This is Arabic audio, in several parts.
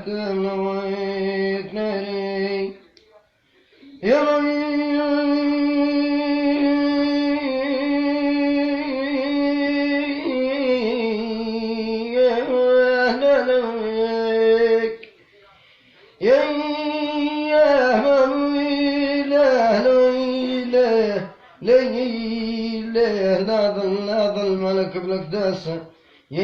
تملويك ناري يا لا ظل ملك بالقداس يا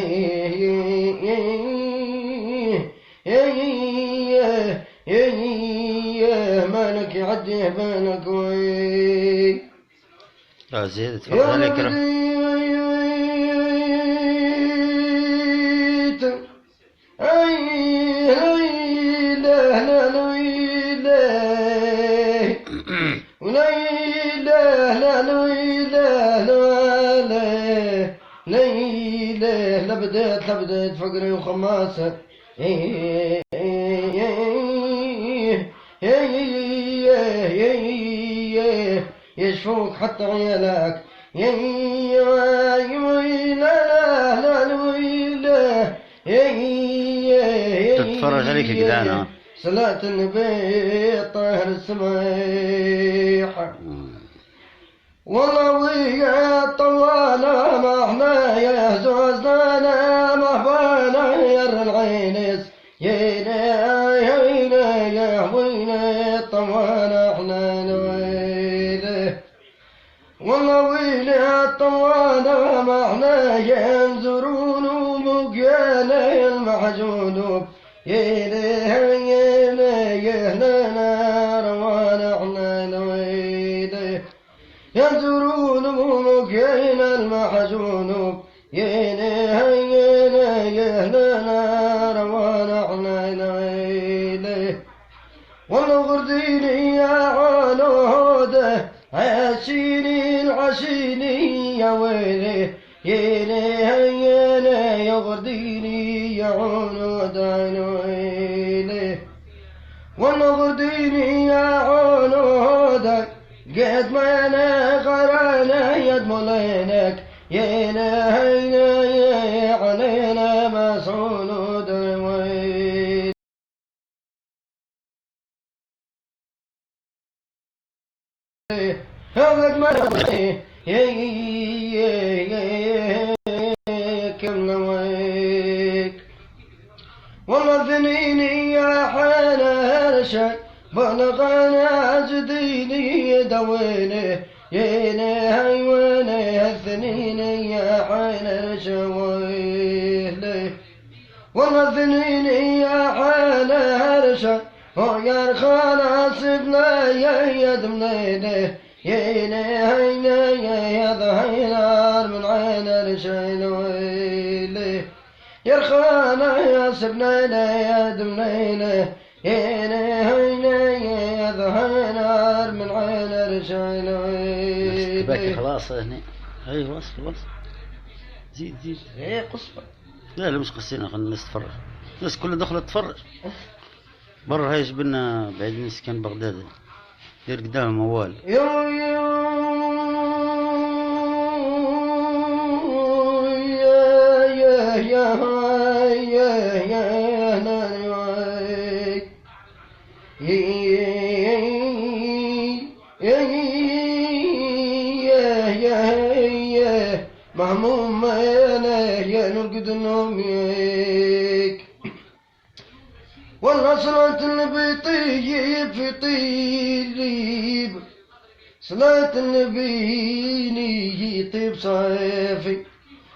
مالك يعدي بالك وي زيد تفضل عليك لبدت فقري وخماسة يشفوك حتى عيالك تتفرج عليك جدعان صلاة النبي الطاهر السميح والله ويا طوانا ما احنا يا زوزنا ما بانا يا العينس يا وينا طوانا احنا نويله والله ويا طوانا ما احنا ينزرون ومقيانا المحجون يهنا روانا احنا نويله ينزرون ممكين المحجون يهنا روانا احنا والله غرديني يا عنوده عشيني العشيني يا ويلي يا غرديني يا عنوده ويلي والله غرديني يا عنوده قد ما انا غرانا يد مولينك يا علينا مسعود ويل قد ما كم نويك والله ذنيني يا حاله هرشك بلغنا جديني دويني هيواني الثنيني يا حين رشويلي والله ثنيني يا حين هرشا ويا الخلاص بنا يا دمنيني يا ظهينار من عين رشيلي يا الخلاص يا سبنيني يا دمنيني يا ظهينار من عين رشيلي باكي خلاص هنا ايوه خلاص زيد ايه قصة لا مش قصينا خلينا الناس تتفرج الناس كلها دخلت تتفرج برا هاي جبنا بعيد من سكان بغداد دير قدام موال مهموم يا نرقد نوميك والله صلاة النبي طيب في طيب صلاة النبي يطيب صافي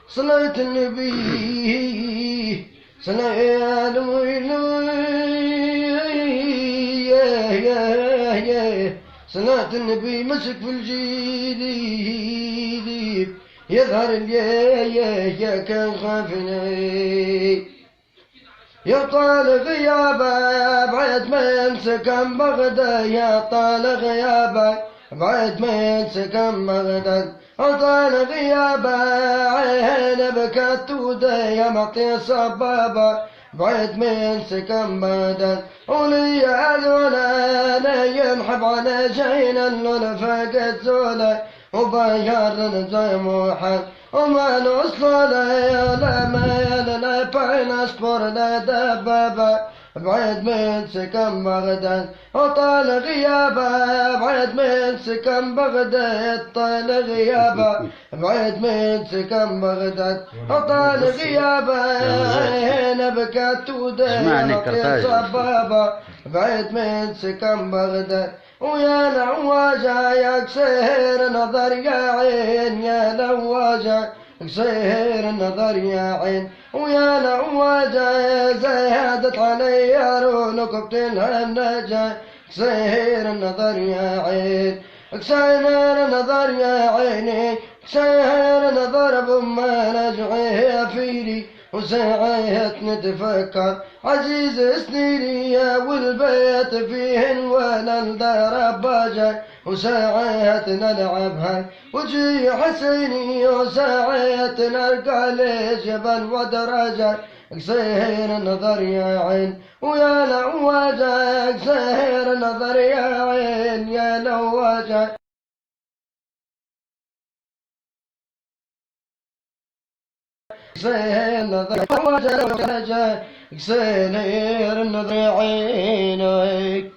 صلاة النبي صلاة صلاة النبي مسك في الجيل يظهر يا كان خافني يا طال غيابه بعد ما ينسكن بغداد يا طال غيابه بعد ما ينسكن بغداد طال غيابه عين بكت ودايا معطي صبابه بعد ما ينسكن بغداد ولي الولا ينحب على جينا اللون فقد زوله وبيار زي موحد وما نوصل لا ما لا بين اصبر لا دبابة بعيد من سكن بغداد وطال غيابه بعيد من سكن بغداد طال غيابه بعيد من سكن بغداد وطال غيابه هنا بكت ودينا في صبابه بعيد من سكن بغداد ويا لواجة يا كسير نظر يا عين يا لواجة كسير نظر يا عين ويا لواجة زادت علي رونق بتلها النجا كسير نظر يا عين كسير نظر يا عيني كسير نظر بما نجعي فيني وساعات نتفكر عزيز سنيني والبيت فيه الولد رباجة وساعات نلعبها وجي حسيني وساعات نلقى لي جبل ودرجة كسير نظر يا عين ويا لواجة كسير نظر يا عين يا لواجة كسير نظر يا عين كسير نظر عينك